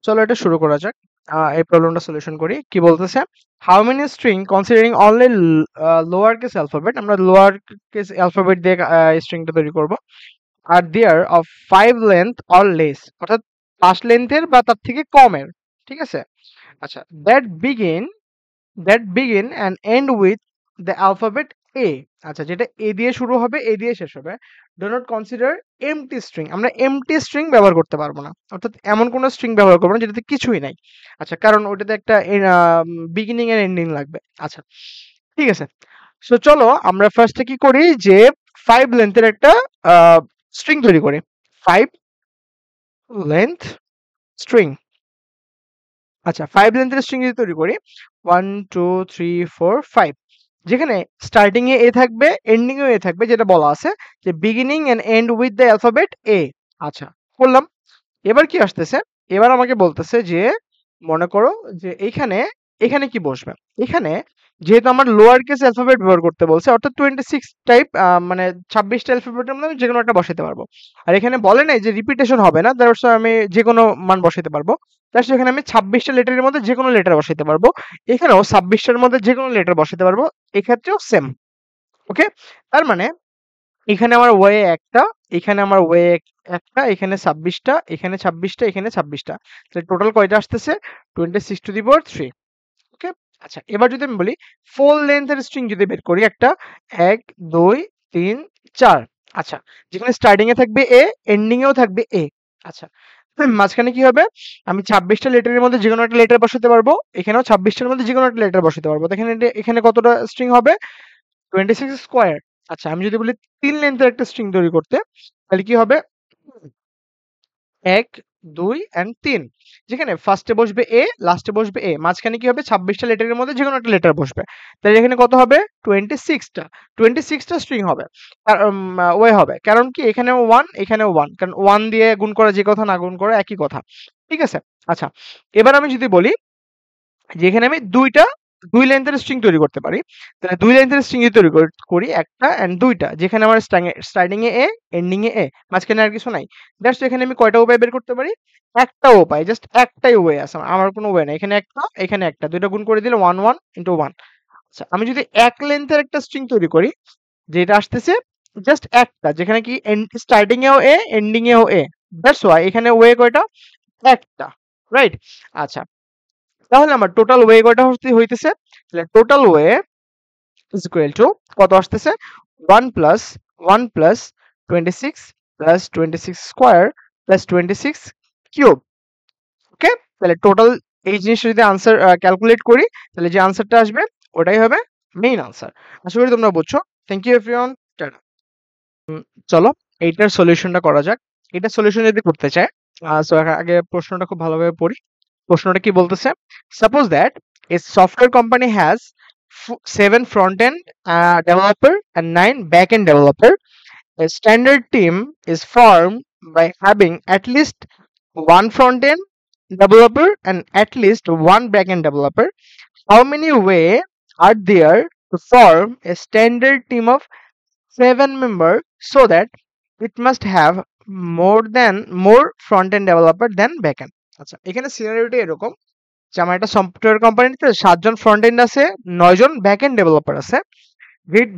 চলো এটা শুরু করা যাক। এই প্রবলেমটা সলিউশন করি। কি বলতেছে, how many string considering only lower case alphabet, আমরা লোয়ার কেস অ্যালফাবেট দিয়ে স্ট্রিংটা তৈরি করব, আর there of 5 length or less, অর্থাৎ 5 লেন্থের বা তার থেকে কমের, ঠিক আছে। আচ্ছা, that begin and end with the alphabet A, আচ্ছা যেটা A দিয়ে শুরু হবে, A দিয়ে শেষ হবে। Do not consider empty string, আমরা empty string ব্যবহার করতে পারবো না, অর্থাৎ এমন কোনো স্ট্রিং ব্যবহার করবো না যেটাতে কিছুই নাই। আচ্ছা, কারণ ওটাতে একটা বিগিনিং এর এন্ডিং লাগবে। আচ্ছা, ঠিক আছে। সো চলো আমরা ফার্স্টে কি করি, যে 5 লেন্থের একটা স্ট্রিং তৈরি করি। 5 লেন্থ স্ট্রিং, আচ্ছা 5 লেন্থের স্ট্রিং যদি তৈরি করি, 1 2 3 4 5, যেখানে স্টার্টিং এ এ থাকবে, এন্ডিং এ এ থাকবে, যেটা বলা আছে যে beginning and end with the alphabet A. আচ্ছা, করলাম। এবার কি আসতেছে, এবার আমাকে বলতেছে যে মনে করো যে এখানে এখানে কি বসবে, এখানে যেহেতু আমার লোয়ার কেস অ্যালফাবেট ব্যবহার করতে বলছে, অর্থাৎ 26 টাইপ, মানে 26টা অ্যালফাবেটের মধ্যে আমি যে কোনো একটা বসাতে পারবো। আর এখানে বলে নাই যে রিপিটেশন হবে না, দ্যাটস আমি যে কোনো মান বসাতে পারবো। তার এখানে আমি 26টা লেটারের মধ্যে যে কোনো লেটার বসাতে পারবো, এখানেও 26টার মধ্যে যে কোনো লেটার বসাতে পারবো, এক্ষেত্রেও সেম। ওকে, তার মানে এখানে আমার ওয়ে একটা, এখানে আমার ওয়ে একটা, এখানে 26টা, এখানে 26টা, এখানে 26টা, তাহলে টোটাল কয়টা আসতেছে, 26 টু দি পাওয়ার 3। ওকে, আচ্ছা এবার যদি আমি বলি ফুল লেন্থের স্ট্রিং যদি বের করি একটা, 1 2 3 4, আচ্ছা যেখানে স্টার্টিং এ থাকবে এ, এন্ডিং এও থাকবে এ। আচ্ছা, মাঝখানে কি হবে, আমি 26টা লেটারের মধ্যে যে কোনো একটা লেটার বসাতে পারবো, এখানেও 26টার মধ্যে যে কোনো একটা লেটার বসাতে পারবো। এখানে এখানে কতটা স্ট্রিং হবে, 26 স্কোয়ার। আচ্ছা, আমি যদি বলি 3 লেন্থের একটা স্ট্রিং তৈরি করতে, তাহলে কি হবে, 1 2 এন্ড 3, যেখানে ফার্স্টে বসবে এ, লাস্টে বসবে এ, মাঝখানে কি হবে, 26টা লেটারের মধ্যে যে কোনো একটা লেটার বসবে। তাহলে এখানে কত হবে, 26টা, 26টা স্ট্রিং হবে, আর ওয়ে হবে। কারণ কি, এখানেও 1 এখানেও 1, কারণ 1 দিয়ে গুণ করা যে কথা, না গুণ করা একই কথা, ঠিক আছে। আচ্ছা, এবার আমি যদি বলি যেখানে আমি 2 লেন্থের স্ট্রিং তৈরি করতে পারি, তাহলে 2 লেন্থের স্ট্রিং যদি তৈরি করি একটা এন্ড দুইটা, যেখানে আমার স্টার্টিং এ এন্ডিং এ মাঝখানে আর কিছু নাই, জাস্ট এখানে আমি কয়টা উপায় বের করতে পারি, একটা উপায়, জাস্ট একটাই ওয়ে আছে, আমার কোনো ওয়ে নাই। এখানে একটা, এখানে একটা, দুইটা গুণ করে দিলে 1 1 ইনটু 1। আচ্ছা, আমি যদি এক লেন্থের একটা স্ট্রিং তৈরি করি, যেটা আসতেছে জাস্ট একটা, যেখানে কি স্টার্টিং এও এ, এন্ডিং এও এ, দ্যাটস ওয়াই এখানে ওয়ে কয়টা, একটা, রাইট। আচ্ছা, তাহলে আমার টোটাল ওয়ে কয়টা হইতেছে, তাহলে total way is equal to কত আসতেছে, 1 plus 1 plus 26 plus 26 square plus 26 cube. Okay, তাহলে টোটাল এই জিনিসটা যদি আনসার ক্যালকুলেট করি, তাহলে যে আনসারটা আসবে ওটাই হবে মেইন আনসার। আশা করি তোমরা বুঝছো। Thank you everyone. চলো এইটার সলিউশনটা করা যাক। এটা সলিউশন যদি করতে চায়, সো আগে প্রশ্নটা খুব ভালোভাবে পড়ি। প্রশ্নটা কি বলতেছে, suppose that a software company has 7 front end developer and 9 back end developer. A standard team is formed by having at least one front end developer and at least one back end developer. How many ways are there to form a standard team of 7 members so that it must have more front end developer than back end? আচ্ছা, এখানে সিনারিওটা এরকম যে আমার একটা software কোম্পানিতে 7জন front end আছে, 9জন back end developer আছে,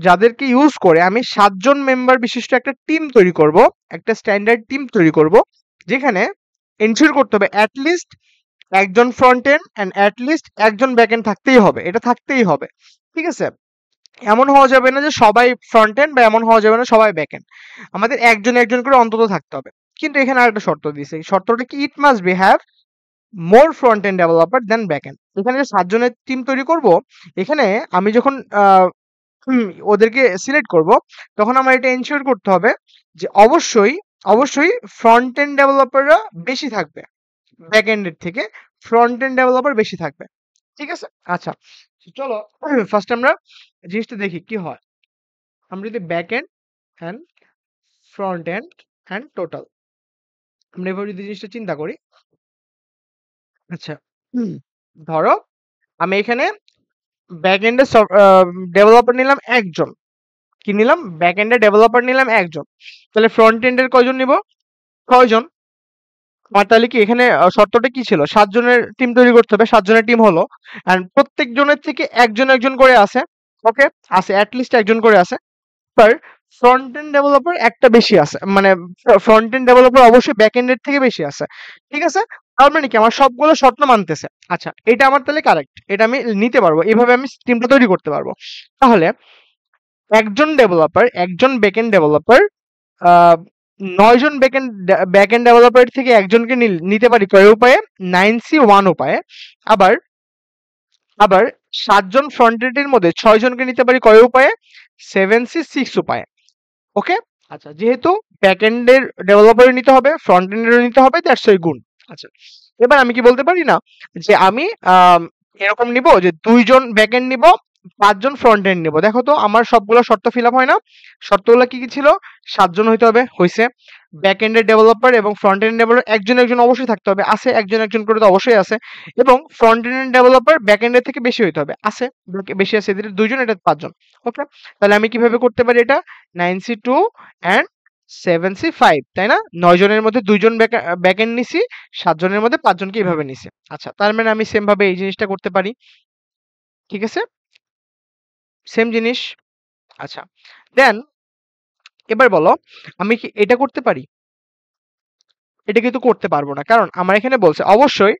যাদেরকে ইউজ করে আমি 7জন মেম্বার বিশিষ্ট একটা টিম তৈরি করব, একটা স্ট্যান্ডার্ড টিম তৈরি করব, যেখানে এনশিওর করতে হবে অ্যাটলিস্ট একজন ফ্রন্ট এন্ড এন্ড অ্যাটলিস্ট একজন ব্যাক এন্ড থাকতেই হবে, এটা থাকতেই হবে, ঠিক আছে। এমন হওয়া যাবে না যে সবাই ফ্রন্ট এন্ড, বা এমন হওয়া যাবে না সবাই ব্যাক এন্ড, আমাদের একজন একজন করে অন্তত থাকতে হবে। কিন্তু এখানে আরেকটা শর্ত দিয়েছে, এই শর্তটা কি, it must be have more front end developer than back end. এখানে যে 7জনের টিম তৈরি করব, এখানে আমি যখন ওদেরকে সিলেক্ট করব, তখন আমার এটা এনশিওর করতে হবে যে অবশ্যই অবশ্যই ফ্রন্ট এন্ড ডেভেলপাররা বেশি থাকবে ব্যাক এন্ডের থেকে, ফ্রন্ট এন্ড ডেভেলপার বেশি থাকবে, ঠিক আছে। আচ্ছা, চলো ফার্স্ট আমরা জিনিসটা দেখি কি হয়। আমরা যদি back end and front end and total, আমরা এভাবে যদি জিনিসটা চিন্তা করি, আচ্ছা ধরো আমি এখানে ব্যাক এন্ডে ডেভেলপার নিলাম একজন, কি নিলাম, ব্যাক এন্ডে ডেভেলপার নিলাম একজন, তাহলে ফ্রন্ট এন্ডের কয়জন নিব, 6জন, আমার তাহলে কি এখানে শর্তটা কি ছিল? 7 জনের টিম তৈরি করতে হবে। 7 জনের টিম হলো। এন্ড প্রত্যেক জনের থেকে একজন একজন করে আছে। ওকে? আছে এট লিস্ট একজন করে আছে। বাট ফ্রন্ট এন্ড ডেভেলপার একটা বেশি আছে। মানে ফ্রন্ট এন্ড ডেভেলপার অবশ্যই ব্যাক এন্ড এর থেকে বেশি আছে। ঠিক আছে? তার মানে কি আমার সবগুলো শর্ত মানতেছে। আচ্ছা, এটা আমার তাহলে কারেক্ট। এটা আমি নিতে পারবো। এভাবে আমি টিমটা তৈরি করতে পারবো। তাহলে একজন ডেভেলপার, একজন ব্যাক এন্ড ডেভেলপার ৯ জন ব্যাকএন্ড ডেভেলপার থেকে একজনকে নিতে পারি কয় উপায়ে? 9C1 উপায়ে। আবার আবার ৭ জন ফ্রন্ট এন্ডের মধ্যে ৬ জনকে নিতে পারি কয় উপায়ে? 7C6 উপায়ে। ওকে? আচ্ছা, যেহেতু ব্যাকএন্ডের ডেভেলপার নিতে হবে, ফ্রন্ট এন্ডেরও নিতে হবে, দ্যাটস ওয়াই গুণ। আচ্ছা, এবার আমি কি বলতে পারি না যে আমি এরকম নিব যে ২ জন ব্যাকএন্ড নিব, ৫ জন ফ্রন্ট এন্ড নিব। দেখো তো আমার সবগুলো শর্ত ফিল আপ হয় না? শর্তগুলো কি কি ছিল? ৭ জন হইতে হবে, হইছে। ব্যাক এন্ডের ডেভেলপার এবং ফ্রন্ট এন্ড ডেভেলপার একজন একজন অবশ্যই থাকতে হবে, আছে। একজন একজন করে তো অবশ্যই আছে। এবং ফ্রন্ট এন্ড ডেভেলপার ব্যাক এন্ডের থেকে বেশি হইতে হবে, আছে। বেশি আছে, এদের ২ জন, এটা ৫ জন। ওকে? তাহলে আমি কিভাবে করতে পারি এটা? 9C2 অ্যান্ড 7C5, তাই না? ৯ জনের মধ্যে ২ জন ব্যাক এন্ড নিছি, ৭ জনের মধ্যে ৫ জনকে এইভাবে নিছি। আচ্ছা, তার মানে আমি সেম ভাবে এই জিনিসটা করতে পারি। ঠিক আছে? সেম জিনিস। আচ্ছা, দেন এবার বলো আমি কি এটা করতে পারি? এটা কিন্তু করতে পারবো না, কারণ আমার এখানে বলছে অবশ্যই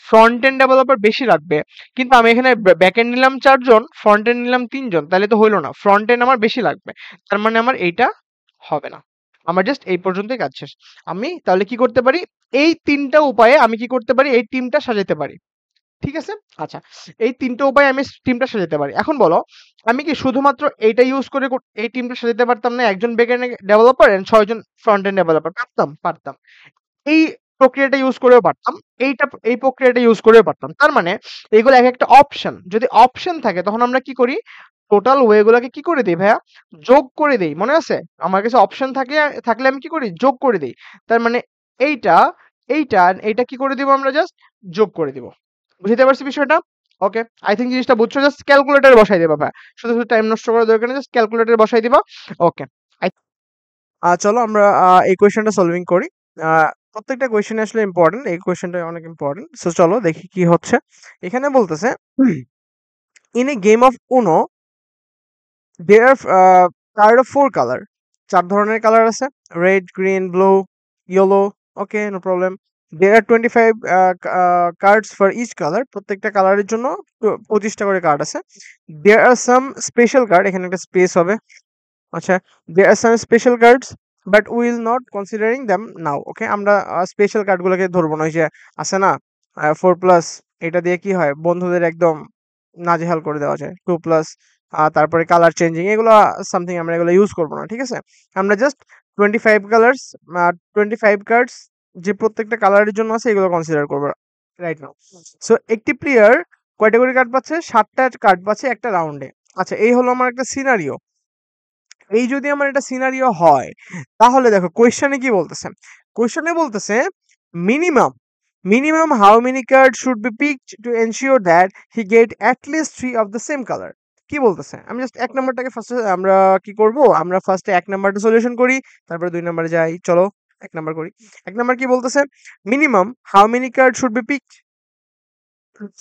ফ্রন্ট এন্ড ডেভেলপার বেশি লাগবে, কিন্তু আমি এখানে ব্যাক এন্ড নিলাম ৪ জন, ফ্রন্ট এন্ড নিলাম ৩ জন, তাহলে তো হইলো না। ফ্রন্ট এন্ড আমার বেশি লাগবে, তার মানে আমার এইটা হবে না। আমার জাস্ট এই পর্যন্তই কাজ শেষ। আমি তাহলে কি করতে পারি? এই ৩টা উপায়ে আমি কি করতে পারি? এই টিমটা সাজাতে পারি। ঠিক আছে? আচ্ছা, এই ৩টা উপায়ে আমি টিমটা সাজাতে পারি। এখন বলো আমি কি শুধুমাত্র এইটা ইউজ করে এই টিমটা সাজাতে পারতাম না? একজন ব্যাক এন্ড ডেভেলপার এন্ড ৬ জন ফ্রন্ট এন্ড ডেভেলপার? পারতাম, পারতাম। এই প্রক্রিয়াটা ইউজ করেও পারতাম। এই প্রক্রিয়াটা ইউজ করেও পারতাম। তার মানে এগুলো একেকটা অপশন। যদি অপশন থাকে তখন আমরা কি করি? টোটাল ওয়ে গুলাকে কি করে দেই ভাইয়া? যোগ করে দেই। মনে আছে? আমার কাছে অপশন থাকলে আমি কি করি? যোগ করে দেই। তার মানে এইটা, এইটা কি করে দিব আমরা? জাস্ট যোগ করে দিব। বুঝতে পারছি বিষয়টা? ওকে। আই থিংক জিনিসটা বুঝছো। জাস্ট ক্যালকুলেটরে বসাই দিবা ভাইয়া। শুধু টাইম নষ্ট করার দরকার নেই। জাস্ট ক্যালকুলেটরে বসাই দিবা। ওকে। চলো আমরা এই কোয়েশ্চেনটা সলভিং করি। প্রত্যেকটা কোয়েশ্চেন আসলে ইম্পর্টেন্ট, এই কোয়েশ্চেনটা অনেক ইম্পর্টেন্ট। সো চলো দেখি কি হচ্ছে। এখানে বলতেছে in a game of Uno there are card of 4 colour. 4 ধরনের কালার আছে, red, green, blue, yellow. Okay, no problem. There are 25 cards for each colour. প্রত্যেকটা কালারের জন্য 25টা করে কার্ড আছে। দেয়ার আর সাম স্পেশাল কার্ড, এখানে একটা স্পেস হবে। আচ্ছা, there are some special cards but we will not considering them now. ওকে, আমরা স্পেশাল কার্ডগুলোকে ধরবো না। ওই যে আছে না 4+, এটা দিয়ে কি হয়? বন্ধুদের একদম নাজেহাল করে দেওয়া যায়। 2+, তারপরে কালার চেঞ্জিং, এগুলো সামথিং আমরা এগুলো ইউজ করবো না। ঠিক আছে? আমরা জাস্ট 25 কালার্স, 25 কার্ডস যে প্রত্যেকটা কালারের জন্য আছে এগুলো কনসিডার করবো রাইট নাও। সো একটি প্লেয়ার কয়টা করে কার্ড পাচ্ছে? 7টা কার্ড পাচ্ছে একটা রাউন্ডে। আচ্ছা, এই হলো আমার একটা সিনারিও। এই যদি আমার একটা সিনারিও হয়, তাহলে দেখো কোয়েশ্চনে কি বলতেছে? কোয়েশ্চনে বলতেছে minimum how many card should be picked to ensure that he get at least 3 of the same colour. কি বলতেছে? আমি জাস্ট ১ নাম্বারটাকে ফার্স্টে আমরা কি করব? আমরা ফার্স্টে ১ নাম্বারটা সলিউশন করি, তারপরে ২ নাম্বারে যাই। চলো ১ নাম্বার করি। ১ নাম্বার কি বলতেছে? Minimum how many card should be picked,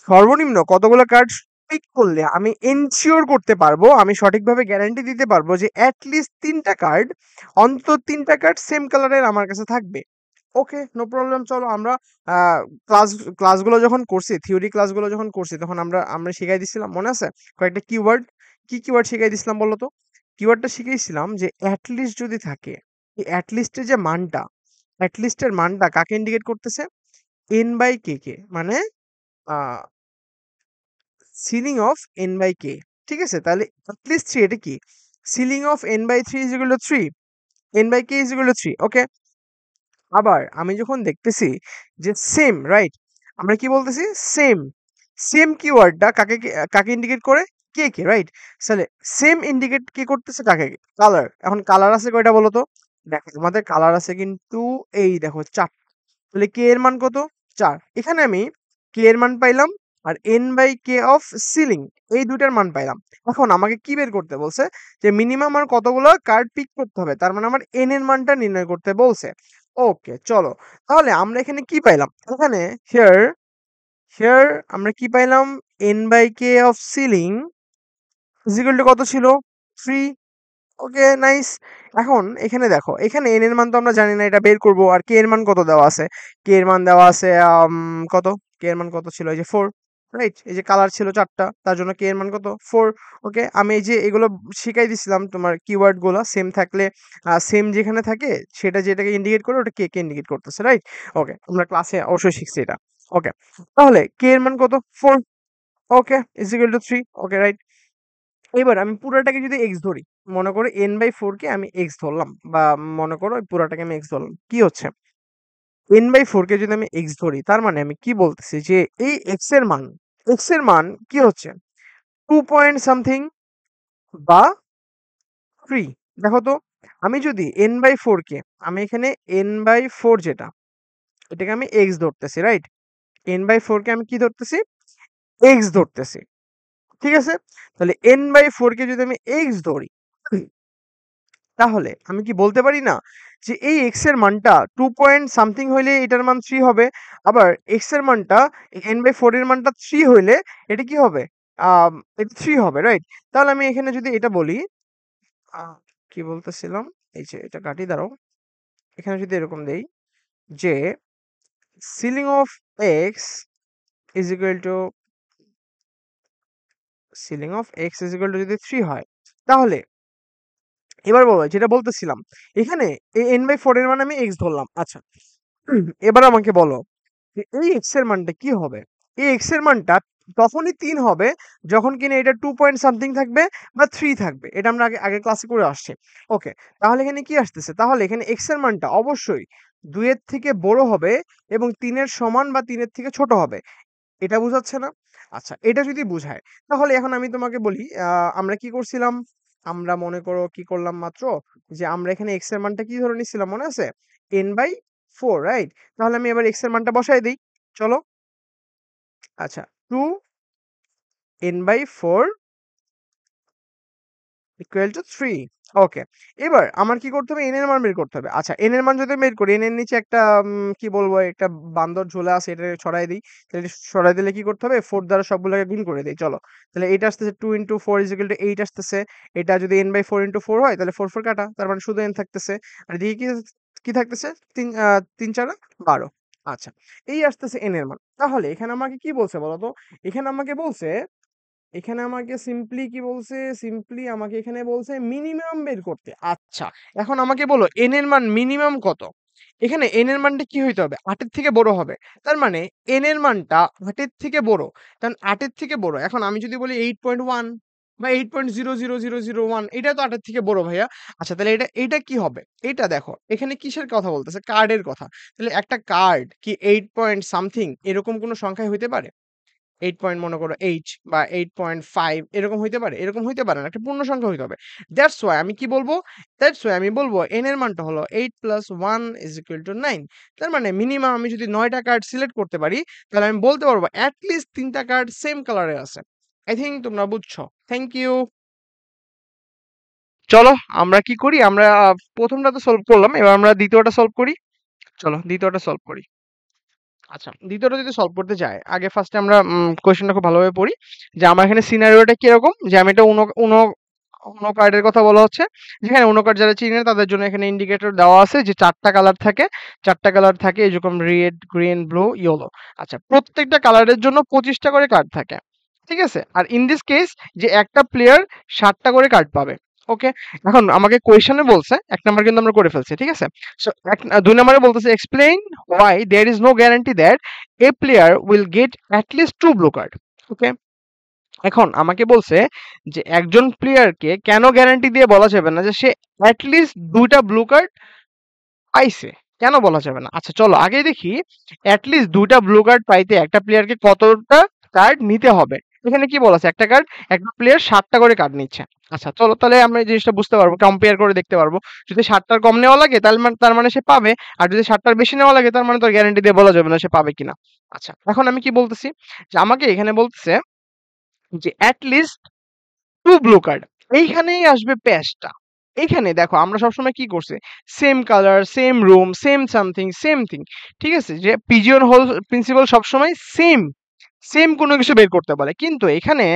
সর্বনিম্ন কতগুলো কার্ড পিক করলে আমি এনশিওর করতে পারবো, আমি সঠিকভাবে গ্যারান্টি দিতে পারবো যে অ্যাট লিস্ট ৩টা কার্ড, অন্তত ৩টা কার্ড সেম কালারের আমার কাছে থাকবে। ওকে, নো প্রবলেম। চলো আমরা ক্লাস ক্লাসগুলো যখন করছি, থিওরি ক্লাসগুলো যখন করছি, তখন আমরা শিখাই দিছিলাম, মনে আছে? কয়েকটা কিওয়ার্ড। কি কিওয়ার্ড শিখাই দিছিলাম বলো তো? কিওয়ার্ডটা শিখাইছিলাম যে অ্যাট লিস্ট যদি থাকে, এই অ্যাট লিস্টের যে মানটা, অ্যাট লিস্টের মানটা কাকে ইন্ডিকেট করতেছে? এন বাই কে কে, মানে ah ceiling of n by K. ঠিক আছে? তাহলে অ্যাটলিস্ট 3 এটা কি? Ceiling of n by 3 is equal to 3, n by k is equal to 3। Okay, আবার আমি যখন দেখতেছি যে সেম, রাইট? আমরা কি বলতেছি? সেম। সেম কিওয়ার্ডটা কাকে ইন্ডিকেট করে? কে কে, রাইট? তাহলে সেম ইন্ডিকেট কি করতেছে কাকে? কালার। এখন কালার আছে কয়টা বলো তো? দেখো তোমাদের কালার আছে কিন্তু এই দেখো 4। তাহলে কে এর মান কত? 4। এখানে আমি কে এর মান পাইলাম আর n by K of ceiling, এই দুইটার মান পাইলাম। এখন আমাকে কি বের করতে বলছে? যে মিনিমাম আর কতগুলো কার্ড পিক করতে হবে, তার মানে আমার n এর মানটা নির্ণয় করতে বলছে। ওকে, চলো তাহলে আমরা এখানে কি পাইলাম, এখানে হিয়ার হিয়ার আমরা কি পাইলাম, n/k of ceiling is equal two কত ছিল, 3। ওকে, নাইস। এখন এখানে দেখো, এখানে n এর মান তো আমরা জানি না, এটা বের করব। আর k এর মান কত দেওয়া আছে, k এর মান দেওয়া আছে কত, k এর মান কত ছিল, এই যে 4, রাইট। এই যে কালার ছিল 4টা, তার জন্য k এর মান কত, 4। ওকে, আমি এই যে এগুলো শিখাই দিছিলাম, তোমার কিওয়ার্ড গুলো সেম থাকলে, সেম যেখানে থাকে সেটা যেটাকে ইন্ডিকেট করে ওটা k কে ইন্ডিকেট করতেছে, রাইট। ওকে, আমরা ক্লাসে অবশ্যই শিখছি এটা। ওকে, তাহলে k এর মান কত, 4। Okay, is equal to 3। Okay, right. এবার আমি পুরাটাকে যদি x ধরি, মনে করো n/4 কে আমি x ধরলাম, বা মনে করো এই পুরাটাকে আমি x ধরলাম, কি হচ্ছে, n/4 কে যদি আমি x ধরি, তার মানে আমি কি বলতেছি যে এই x এর মান কি হচ্ছে, 2 পয়েন্ট সামথিং বা 3। দেখো তো, আমি যদি n/4 কে, আমি এখানে n/4 যেটা, এটাকে আমি x ধরতেছি, রাইট। n/4 কে আমি কি ধরতেছি, x ধরতেছি, ঠিক আছে। তাহলে n/4 কে যদি আমি x ধরি, তাহলে আমি কি বলতে পারি না যে এই x এর মানটা 2 পয়েন্ট সামথিং হইলে এটার মান 3 হবে, আবার x এর মানটা n/4 এর মানটা 3 হইলে এটা কি হবে, এটা 3 হবে, রাইট। তাহলে আমি এখানে যদি এটা বলি, আহ, কি বলতেছিলাম, এই যে এটা কাটি, দাঁড়াও। এখানে যদি এরকম দেই যে ceiling of x is equal two ceiling of x is equal two যদি 3 হয়, তাহলে এবার বলো যেটা বলতেছিলাম, এখানে এই n/4 এর মান আমি x ধরলাম, আচ্ছা। এবার আমাকে বলো যে এই x এর মানটা কি হবে, এই x এর মানটা তখনই 3 হবে যখন কিনা এটা 2 পয়েন্ট সামথিং থাকবে বা 3 থাকবে, এটা আমরা আগে আগে ক্লাসে করে আসছি। ওকে, তাহলে এখানে কি আসতেছে, তাহলে এখানে x এর মানটা অবশ্যই 2 এর থেকে বড় হবে এবং 3 এর সমান বা 3 এর থেকে ছোট হবে, এটা বুঝাচ্ছে না? আচ্ছা, এটা যদি বুঝায়, তাহলে এখন আমি তোমাকে বলি, আমরা কি করছিলাম? আমরা মনে করো কি করলাম মাত্র, যে আমরা এখানে x এর মানটা কি ধরে নিচ্ছিলাম, মনে আছে? n/4, right? তাহলে আমি এবার x এর মানটা বসায় দেই। চলো। আচ্ছা, 2 n/4 ইকুয়াল টু 3। ওকে। এবার আমার কি করতে হবে? n এর মান বের করতে হবে। আচ্ছা, n এর মান যদি বের করি, n এর নিচে একটা কি বলবো, একটা বান্দর ঝোলা আছে, এটা সরাই দেই। তাহলে সরাই দিলে কি করতে হবে? 4 দ্বারা সবগুলোকে গুণ করে দেই। চলো। তাহলে এটা আসতেছে 2 into 4 is equal to 8 আসতেছে। এটা যদি n/4 into 4 হয়, তাহলে 4 4 কাটা। তার মানে শুধু n থাকতেছে। আর এদিকে কি থাকতেছে? 3 4 12। আচ্ছা। এই আসতেছে n এর মান। তাহলে এখানে আমাকে কি বলছে বলো তো? এখানে আমাকে বলছে, এখানে আমাকে সিম্পলি কি বলছে? সিম্পলি আমাকে এখানে বলছে মিনিমাম বের করতে। আচ্ছা, এখন আমাকে বলো n এর মান মিনিমাম কত? এখানে n এর মানটা কি হইতে হবে? 8 এর থেকে বড় হবে। তার মানে n এর মানটা 8 এর থেকে বড়। কারণ 8 এর থেকে বড়। এখন আমি যদি বলি 8.1 বা 8.00001, এটা তো 8 এর থেকে বড় ভাইয়া। আচ্ছা, তাহলে এটা কি হবে? এটা দেখো, এখানে কিসের কথা বলতেছে? কার্ডের কথা। তাহলে একটা কার্ড কি 8 পয়েন্ট সামথিং এরকম কোন সংখ্যায় হইতে পারে? 8 পয়েন্ট মনে করো H বা 8.5 এরকম হইতে পারে? এরকম হইতে পারে না। একটা পূর্ণ সংখ্যা হইতে হবে। That's why আমি কি বলবো? That's why আমি বলবো n এর মানটা হলো 8 + 1 = 9। তার মানে মিনিমাম আমি যদি 9 টা কার্ড সিলেক্ট করতে পারি, তাহলে আমি বলতে পারবো এট লিস্ট 3 টা কার্ড সেম কালারে আছে। I think তোমরা বুঝছো। Thank you. চলো আমরা কি করি? আমরা ১ম টা তো সলভ করলাম। এবার আমরা ২য় টা সলভ করি। চলো ২য় টা সলভ করি। আচ্ছা, ২য় টা যদি সলভ করতে যাই, আগে ফার্স্টে আমরা কোয়েশ্চেনটা খুব ভালোভাবে পড়ি। যে আমার এখানে সিনারিওটা কিরকম? যে আমি একটা উনো কার্ডের কথা বলা হচ্ছে। যেখানে উনো কার্ড যারা চিনে তাদের জন্য এখানে ইন্ডিকেটর দেওয়া আছে যে ৪ টা কালার থাকে। ৪ টা কালার থাকে এরকম রেড, গ্রিন, ব্লু, ইয়েলো। আচ্ছা, প্রত্যেকটা কালারের জন্য ২৫ টা করে কার্ড থাকে। ঠিক আছে? আর ইন দিস কেস যে একটা প্লেয়ার ৭ টা করে কার্ড পাবে। ওকে? এখন আমাকে কোয়েশ্চেনে বলছে ১ নাম্বার কিন্তু আমরা করে ফেলছি। ঠিক আছে? সো ২ নাম্বারে বলতেছে explain why there is no guarantee that a player will get at least 2 blue card. ওকে? এখন আমাকে বলছে যে একজন প্লেয়ারকে কেন গ্যারান্টি দিয়ে বলা যাবে না যে সে at least ২ টা ব্লু কার্ড পাইছে? কেন বলা যাবে না? আচ্ছা, চলো আগে দেখি at least ২ টা ব্লু কার্ড পাইতে একটা প্লেয়ারকে কতটা কার্ড নিতে হবে। এখানে কি বলা আছে? একটা কার্ড, একটা প্লেয়ার ৭ টা করে কার্ড নিচ্ছে। আচ্ছা, চলো তাহলে আমরা এই জিনিসটা বুঝতে পারবো, কম্পেয়ার করে দেখতে পারবো। যদি ৭ টার কম নেওয়া লাগে তার মানে সে পাবে। আর যদি ৭ টার বেশি নেওয়া লাগে তার মানে তো গ্যারান্টি দিয়ে বলা যাবে না সে পাবে কিনা। আচ্ছা, এখন আমি কি বলতেছি? যে আমাকে এখানে বলতেছে যে at least 2 ব্লু কার্ড। এইখানেই আসবে প্যাচটা। এখানে দেখো আমরা সবসময় কি করছি, same colour, same room, same something, same thing, ঠিক আছে, যে পিজিয়ন হোল প্রিন্সিপাল সবসময় সেম সেম কোনো কিছু বের করতে বলে, কিন্তু এখানে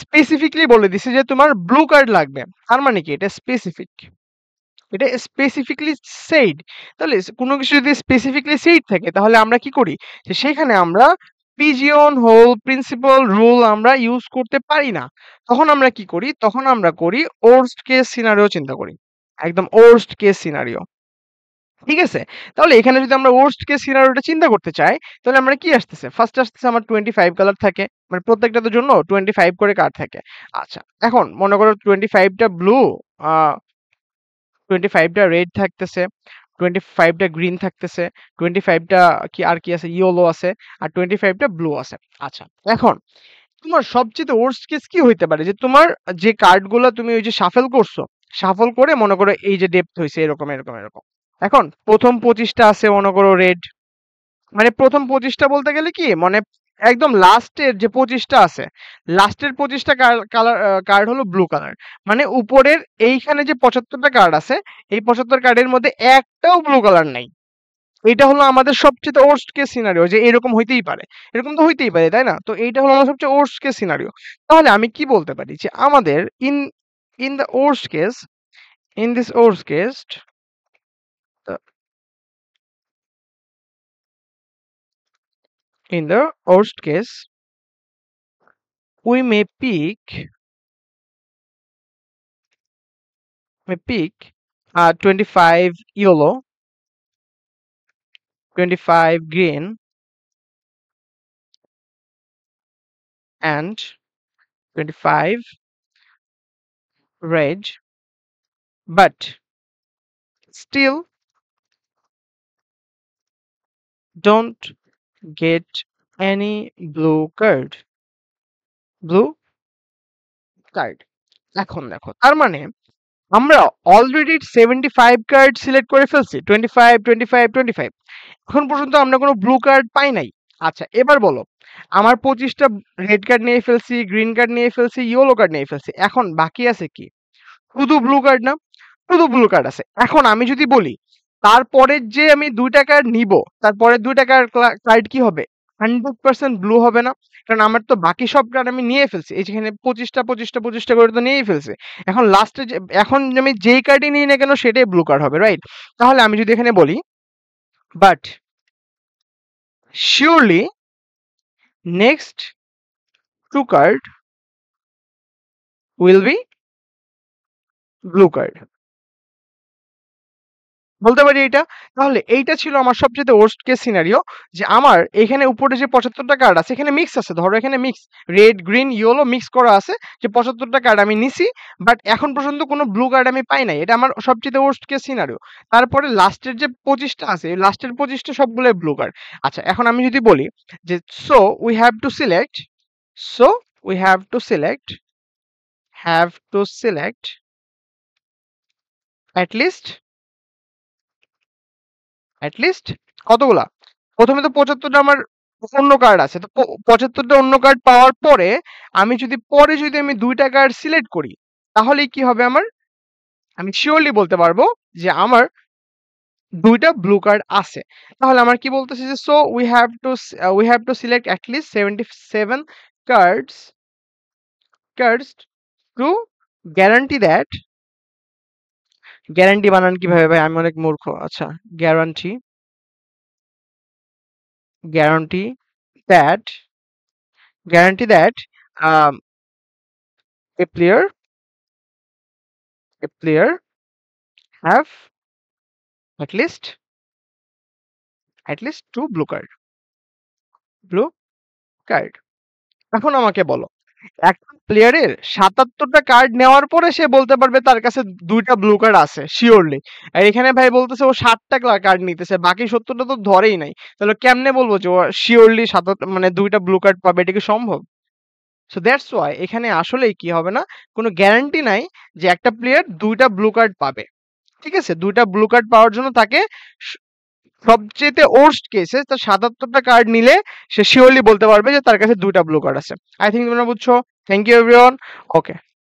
স্পেসিফিকলি বলে দিছে যে তোমার ব্লু কার্ড লাগবে। তার মানে কি, এটা স্পেসিফিক, এটা স্পেসিফিকলি সেইড। তাহলে কোনো কিছু যদি স্পেসিফিকলি সেইড থাকে তাহলে আমরা কি করি, যে সেখানে আমরা পিজিয়ন হোল প্রিন্সিপাল রুল আমরা ইউজ করতে পারি না। তখন আমরা কি করি, তখন আমরা করি ওর্স্ট কেস সিনারিও চিন্তা করি, একদম ওর্স্ট কেস সিনারিও, ঠিক আছে। তাহলে এখানে যদি আমরা ওর্স্ট কেস সিনারিওটা চিন্তা করতে চাই, তাহলে আমরা কি আসতেছে, ফার্স্ট আসতেছে আমার 25 কালার থাকে, মানে প্রত্যেকটার জন্য 25 করে কার্ড থাকে। আচ্ছা, এখন মনে করো 25টা ব্লু, 25টা রেড থাকতেছে, 25টা গ্রিন থাকতেছে, 25টা কি আর কি আছে, ইয়েলো আছে, আর 25টা ব্লু আছে। আচ্ছা, এখন তোমার সবচেয়ে ওর্স্ট কেস কি হইতে পারে, যে তোমার যে কার্ডগুলো তুমি ওই যে শাফেল করছো, শাফল করে মনে করো এই যে ডেপথ হইছে এরকম এরকম এরকম। এখন প্রথম 25টা আছে মনে করো রেড, মানে প্রথম 25টা বলতে গেলে কি, মানে একদম লাস্টের যে 25টা আছে, লাস্টের 25টা কালার কার্ড হলো ব্লু কালার। মানে উপরের এইখানে যে 75টা কার্ড আছে, এই 75 কার্ডের মধ্যে একটাও ব্লু কালার নাই। এটা হলো আমাদের সবচেয়ে ওর্স্ট কেস সিনারিও, যে এরকম হইতেই পারে, এরকম তো হইতেই পারে, তাই না? তো এইটা হলো আমার সবচেয়ে ওর্স্ট কেস সিনারিও। তাহলে আমি কি বলতে পারি, যে আমাদের in in the worst case, in this worst case, in the worst case we may pick 25 yellow, 25 green, and 25 red, but still don't get any blue card. Blue card. এখন দেখো, তার মানে আমরা অলরেডি 75 কার্ড সিলেক্ট করে ফেলছি, 25 25 25, এখন পর্যন্ত আমরা কোনো ব্লু কার্ড পাই নাই। আচ্ছা, এবার বলো, আমার 25টা রেড কার্ড নিয়ে ফেলছি, গ্রিন কার্ড নিয়ে ফেলছি, ইয়েলো কার্ড নিয়ে ফেলছি, এখন বাকি আছে কি, শুধু ব্লু কার্ড না, শুধু ব্লু কার্ড আছে। এখন আমি যদি বলি তারপরের যে আমি 2টা কার্ড নিব, তারপরের 2টা কার্ড কি হবে, 100% ব্লু হবে না, কারণ আমার তো বাকি সব কার্ড আমি নিয়ে ফেলছি, এই যেখানে 25টা করে তো নিয়েই ফেলছি। এখন লাস্টে যে, এখন আমি যেই কার্ডই নিই না কেন সেটাই ব্লু কার্ড হবে, রাইট? তাহলে আমি যদি এখানে বলি but surely next 2 card will be blue card, বলতে পারি এটা। তাহলে এইটা ছিল আমার সবচেয়ে ওর্স্ট কেস সিনারিও, যে আমার এখানে উপরে যে 75টা কার্ড আছে এখানে মিক্স আছে, ধরো এখানে mix red green yellow mix করা আছে, যে 75টা কার্ড আমি নিছি, বাট এখন পর্যন্ত কোনো ব্লু কার্ড আমি পাই নাই, এটা আমার সবচেয়ে ওর্স্ট কেস সিনারিও। তারপরে লাস্টের যে 25টা আছে, লাস্টের 25টা সবগুলো ব্লু কার্ড। আচ্ছা, এখন আমি যদি বলি যে so we have to select, so we have to select at least কতগুলা, প্রথমে তো 75টা আমার অন্য কার্ড আছে, তো 75টা অন্য কার্ড পাওয়ার পরে আমি যদি আমি 2টা কার্ড সিলেক্ট করি, তাহলে কি হবে আমার, আমি শিওরলি বলতে পারবো যে আমার 2টা ব্লু কার্ড আছে। তাহলে আমার কি বলতেছে, যে so we have to select at least 77 cards to guarantee that, guarantee বানান কিভাবে ভাই, আমি অনেক মূর্খ। আচ্ছা, guarantee guarantee that guarantee that um, a player have at least 2 blue card। এখন আমাকে বলো, একটা প্লেয়ারের 77টা কার্ড নেওয়ার পরে সে বলতে পারবে তার কাছে 2টা ব্লু কার্ড আছে শিওরলি, আর এখানে ভাই বলতেছে ও 60টা কার্ড নিতেছে, বাকি 70টা তো ধরেই নাই, তাহলে কেমনে বলবো যে ও শিওরলি 77 মানে 2টা ব্লু কার্ড পাবে, এটা কি সম্ভব? সো দ্যাটস ওয়াই এখানে আসলেই কি হবে না, কোনো গ্যারান্টি নাই যে একটা প্লেয়ার 2টা ব্লু কার্ড পাবে, ঠিক আছে। 2টা ব্লু কার্ড পাওয়ার জন্য তাকে সবচেয়ে ওর্স্ট কেসে তার 77টা কার্ড নিলে সে শিওরলি বলতে পারবে যে তার কাছে 2টা ব্লু কার্ড আছে। আই থিঙ্ক তোমরা বুঝছো। Thank you everyone. ওকে।